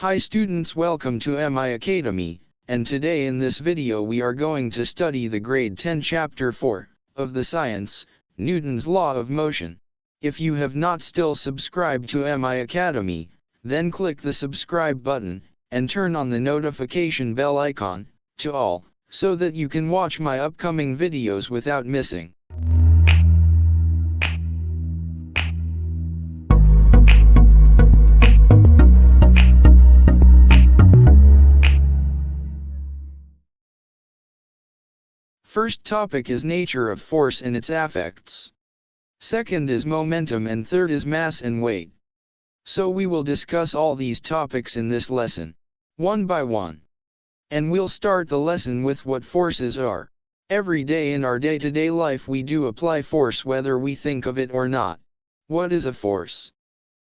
Hi students, welcome to MI Academy, and today in this video we are going to study the grade 10 chapter 4 of the science, Newton's law of motion. If you have not still subscribed to MI Academy, then click the subscribe button, and turn on the notification bell icon, to all, so that you can watch my upcoming videos without missing. First topic is nature of force and its affects. Second is momentum, and third is mass and weight. So we will discuss all these topics in this lesson, one by one. And we'll start the lesson with what forces are. Every day in our day-to-day life we do apply force whether we think of it or not. What is a force?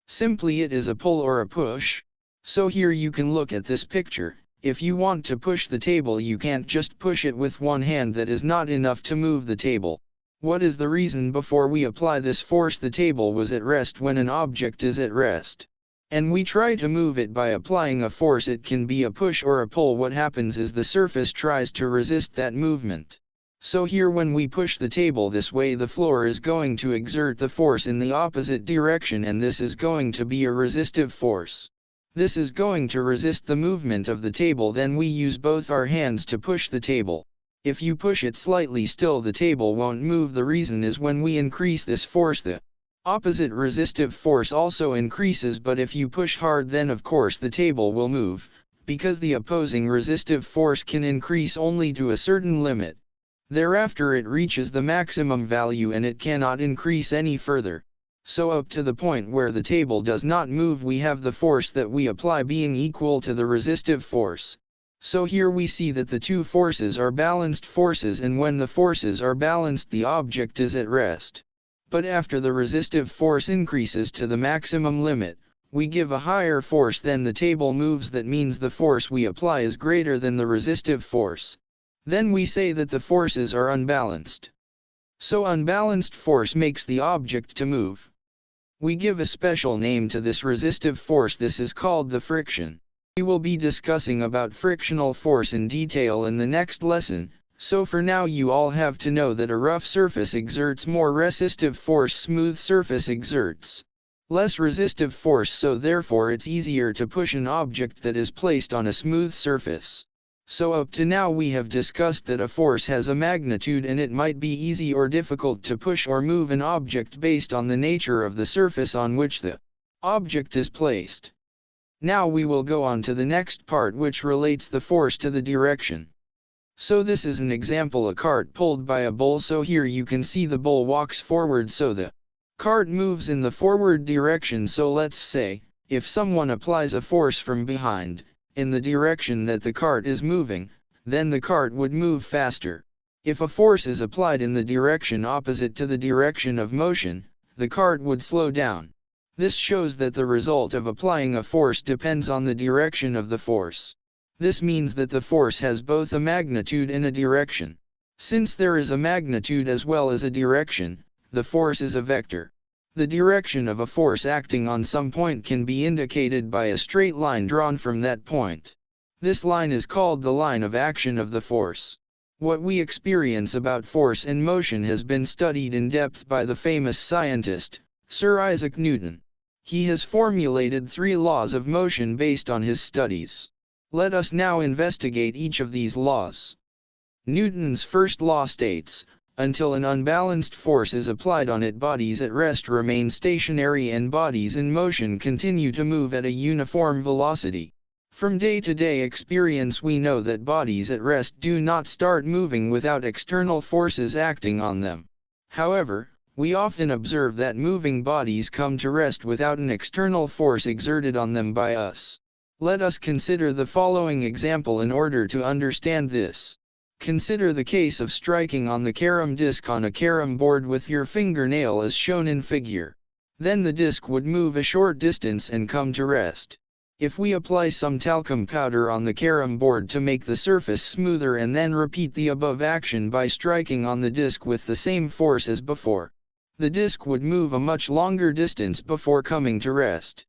Simply it is a pull or a push. So here you can look at this picture. If you want to push the table, you can't just push it with one hand. That is not enough to move the table. What is the reason? Before we apply this force, the table was at rest. When an object is at rest, and we try to move it by applying a force, it can be a push or a pull. What happens is the surface tries to resist that movement. So here when we push the table this way, the floor is going to exert the force in the opposite direction, and this is going to be a resistive force. This is going to resist the movement of the table. Then we use both our hands to push the table. If you push it slightly, still the table won't move. The reason is when we increase this force, the opposite resistive force also increases. But if you push hard, then of course the table will move, because the opposing resistive force can increase only to a certain limit. Thereafter it reaches the maximum value and it cannot increase any further. So up to the point where the table does not move, we have the force that we apply being equal to the resistive force. So here we see that the two forces are balanced forces, and when the forces are balanced, the object is at rest. But after the resistive force increases to the maximum limit, we give a higher force, then the table moves. That means the force we apply is greater than the resistive force. Then we say that the forces are unbalanced. So unbalanced force makes the object to move. We give a special name to this resistive force. This is called the friction. We will be discussing about frictional force in detail in the next lesson, so for now you all have to know that a rough surface exerts more resistive force, smooth surface exerts less resistive force, so therefore it's easier to push an object that is placed on a smooth surface. So up to now we have discussed that a force has a magnitude, and it might be easy or difficult to push or move an object based on the nature of the surface on which the object is placed. Now we will go on to the next part, which relates the force to the direction. So this is an example: a cart pulled by a bull. So here you can see the bull walks forward, so the cart moves in the forward direction. So let's say, if someone applies a force from behind, in the direction that the cart is moving, then the cart would move faster. If a force is applied in the direction opposite to the direction of motion, the cart would slow down. This shows that the result of applying a force depends on the direction of the force. This means that the force has both a magnitude and a direction. Since there is a magnitude as well as a direction, the force is a vector. The direction of a force acting on some point can be indicated by a straight line drawn from that point. This line is called the line of action of the force. What we experience about force and motion has been studied in depth by the famous scientist, Sir Isaac Newton. He has formulated 3 laws of motion based on his studies. Let us now investigate each of these laws. Newton's first law states, until an unbalanced force is applied on it, bodies at rest remain stationary and bodies in motion continue to move at a uniform velocity. From day-to-day experience we know that bodies at rest do not start moving without external forces acting on them. However, we often observe that moving bodies come to rest without an external force exerted on them by us. Let us consider the following example in order to understand this. Consider the case of striking on the carom disc on a carom board with your fingernail as shown in figure. Then the disc would move a short distance and come to rest. If we apply some talcum powder on the carom board to make the surface smoother and then repeat the above action by striking on the disc with the same force as before, the disc would move a much longer distance before coming to rest.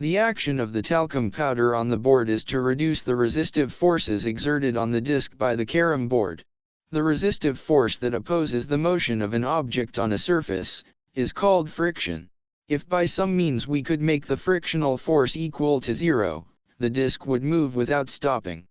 The action of the talcum powder on the board is to reduce the resistive forces exerted on the disc by the carom board. The resistive force that opposes the motion of an object on a surface is called friction. If by some means we could make the frictional force equal to zero, the disc would move without stopping.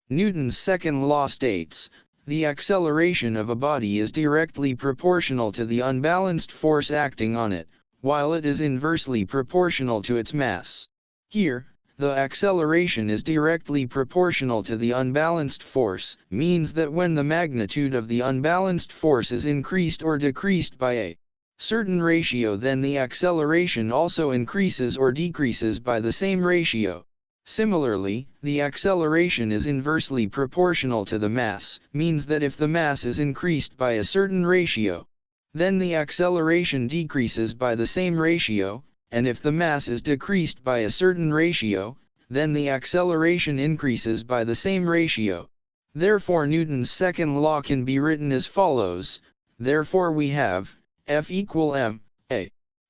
Newton's second law states, the acceleration of a body is directly proportional to the unbalanced force acting on it, while it is inversely proportional to its mass. Here, the acceleration is directly proportional to the unbalanced force, means that when the magnitude of the unbalanced force is increased or decreased by a certain ratio, then the acceleration also increases or decreases by the same ratio. Similarly, the acceleration is inversely proportional to the mass, means that if the mass is increased by a certain ratio, then the acceleration decreases by the same ratio, and if the mass is decreased by a certain ratio, then the acceleration increases by the same ratio. Therefore Newton's second law can be written as follows, therefore we have, F equal ma.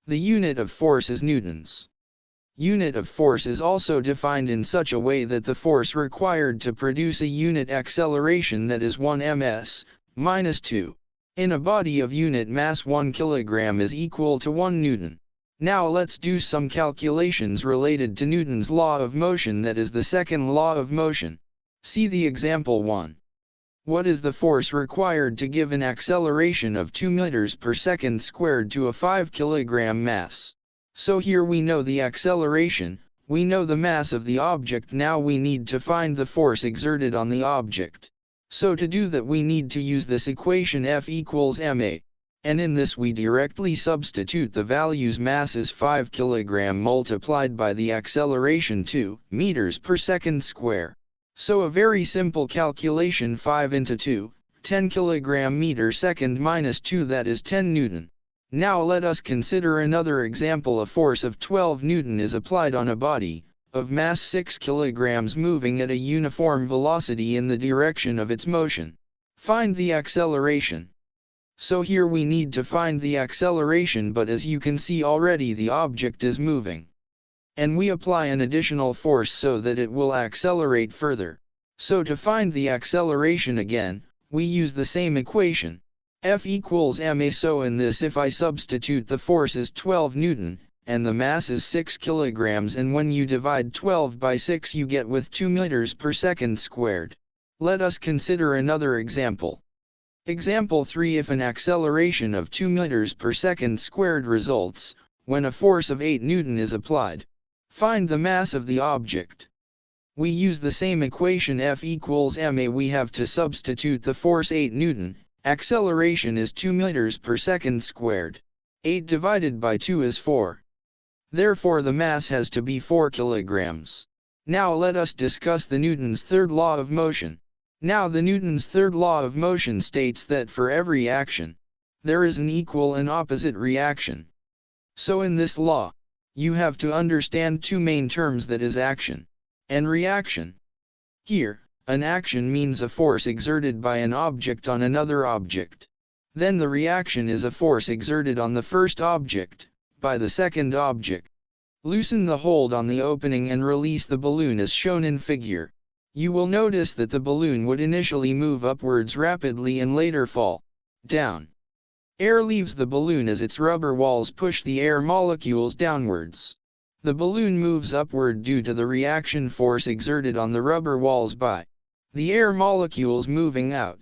The unit of force is newtons. Unit of force is also defined in such a way that the force required to produce a unit acceleration that is 1 ms, minus 2. In a body of unit mass 1 kg is equal to 1 Newton. Now let's do some calculations related to Newton's law of motion, that is the second law of motion. See the example 1. What is the force required to give an acceleration of 2 meters per second squared to a 5 kg mass? So here we know the acceleration, we know the mass of the object, now we need to find the force exerted on the object. So to do that we need to use this equation F equals ma. And in this we directly substitute the values. Mass is 5 kg multiplied by the acceleration 2 meters per second square. So a very simple calculation, 5 into 2, 10 kg meter second minus 2, that is 10 Newton. Now let us consider another example. A force of 12 Newton is applied on a body of mass 6 kg moving at a uniform velocity in the direction of its motion. Find the acceleration. So here we need to find the acceleration, but as you can see already the object is moving. And we apply an additional force so that it will accelerate further. So to find the acceleration again, we use the same equation. F equals ma. So in this, if I substitute the force is 12 Newton, and the mass is 6 kilograms, and when you divide 12 by 6 you get with 2 meters per second squared. Let us consider another example. Example 3. If an acceleration of 2 meters per second squared results, when a force of 8 Newton is applied. Find the mass of the object. We use the same equation F equals ma. We have to substitute the force 8 Newton, acceleration is 2 meters per second squared. 8 divided by 2 is 4. Therefore the mass has to be 4 kilograms. Now let us discuss the Newton's third law of motion. Now the Newton's third law of motion states that for every action, there is an equal and opposite reaction. So in this law, you have to understand two main terms, that is action and reaction. Here, an action means a force exerted by an object on another object. Then the reaction is a force exerted on the first object, by the second object. Loosen the hold on the opening and release the balloon as shown in figure. You will notice that the balloon would initially move upwards rapidly and later fall down. Air leaves the balloon as its rubber walls push the air molecules downwards. The balloon moves upward due to the reaction force exerted on the rubber walls by the air molecules moving out.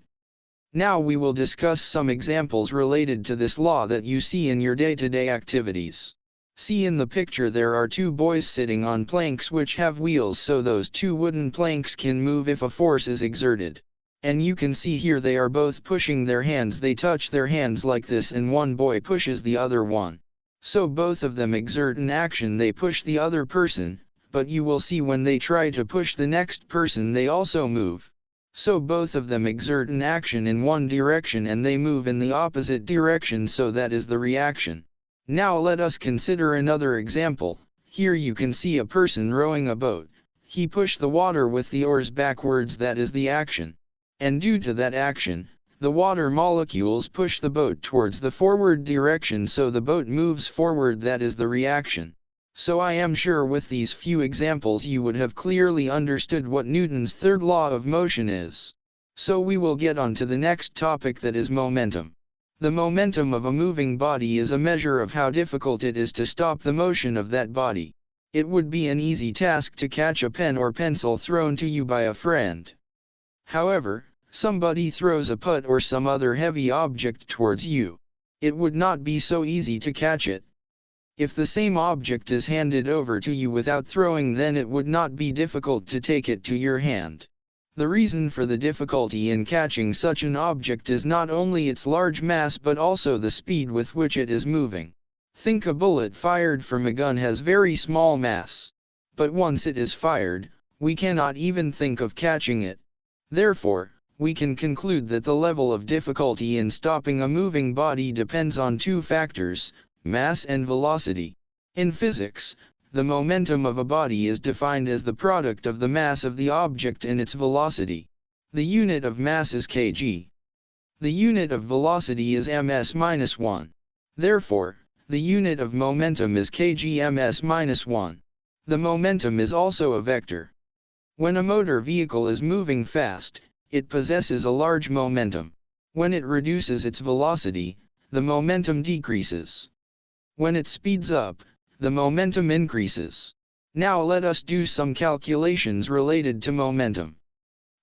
Now we will discuss some examples related to this law that you see in your day-to-day activities. See in the picture there are two boys sitting on planks which have wheels, so those two wooden planks can move if a force is exerted. And you can see here they are both pushing their hands, they touch their hands like this, and one boy pushes the other one. So both of them exert an action, they push the other person, but you will see when they try to push the next person they also move. So both of them exert an action in one direction and they move in the opposite direction, so that is the reaction. Now let us consider another example. Here you can see a person rowing a boat. He pushed the water with the oars backwards, that is the action. And due to that action, the water molecules push the boat towards the forward direction, so the boat moves forward, that is the reaction. So I am sure with these few examples you would have clearly understood what Newton's third law of motion is. So we will get on to the next topic, that is momentum. The momentum of a moving body is a measure of how difficult it is to stop the motion of that body. It would be an easy task to catch a pen or pencil thrown to you by a friend. However, somebody throws a putt or some other heavy object towards you. It would not be so easy to catch it. If the same object is handed over to you without throwing, then it would not be difficult to take it to your hand. The reason for the difficulty in catching such an object is not only its large mass but also the speed with which it is moving. Think a bullet fired from a gun has very small mass. But once it is fired, we cannot even think of catching it. Therefore, we can conclude that the level of difficulty in stopping a moving body depends on two factors, mass and velocity. In physics, the momentum of a body is defined as the product of the mass of the object and its velocity. The unit of mass is kg. The unit of velocity is ms-1. Therefore, the unit of momentum is kg ms-1. The momentum is also a vector. When a motor vehicle is moving fast, it possesses a large momentum. When it reduces its velocity, the momentum decreases. When it speeds up, the momentum increases. Now let us do some calculations related to momentum.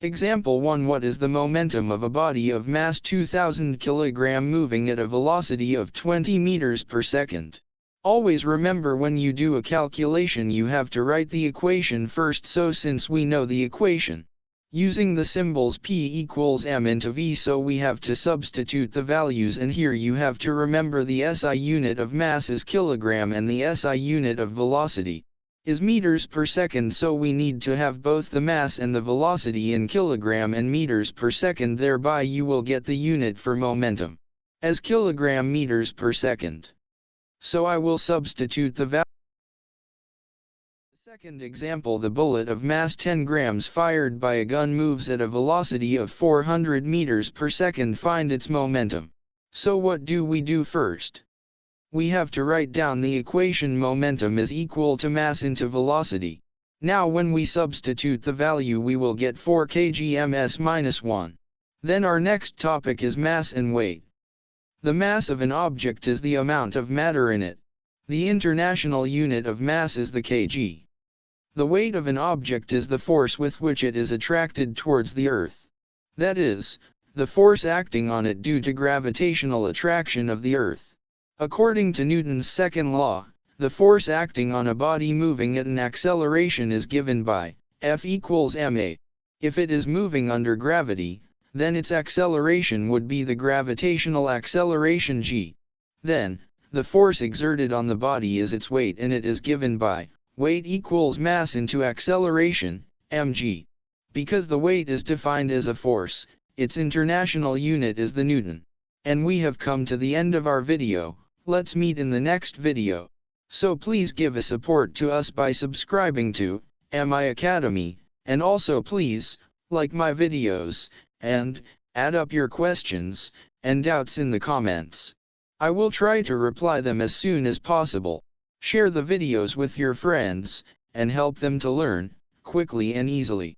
Example 1. What is the momentum of a body of mass 2000 kg moving at a velocity of 20 meters per second? Always remember, when you do a calculation you have to write the equation first, so since we know the equation using the symbols P equals m into V, so we have to substitute the values, and here you have to remember the SI unit of mass is kilogram and the SI unit of velocity is meters per second, so we need to have both the mass and the velocity in kilogram and meters per second. Thereby you will get the unit for momentum as kilogram meters per second. So I will substitute the value. Second example, the bullet of mass 10 grams fired by a gun moves at a velocity of 400 meters per second. Find its momentum. So what do we do first? We have to write down the equation momentum is equal to mass into velocity. Now when we substitute the value we will get 4 kg ms-1. Then our next topic is mass and weight. The mass of an object is the amount of matter in it. The international unit of mass is the kg. The weight of an object is the force with which it is attracted towards the earth. That is, the force acting on it due to gravitational attraction of the earth. According to Newton's second law, the force acting on a body moving at an acceleration is given by F equals ma. If it is moving under gravity, then its acceleration would be the gravitational acceleration g. Then, the force exerted on the body is its weight, and it is given by weight equals mass into acceleration, mg. Because the weight is defined as a force, its international unit is the Newton. And we have come to the end of our video. Let's meet in the next video. So please give a support to us by subscribing to MI Academy, and also please like my videos, and add up your questions and doubts in the comments. I will try to reply them as soon as possible. Share the videos with your friends, and help them to learn quickly and easily.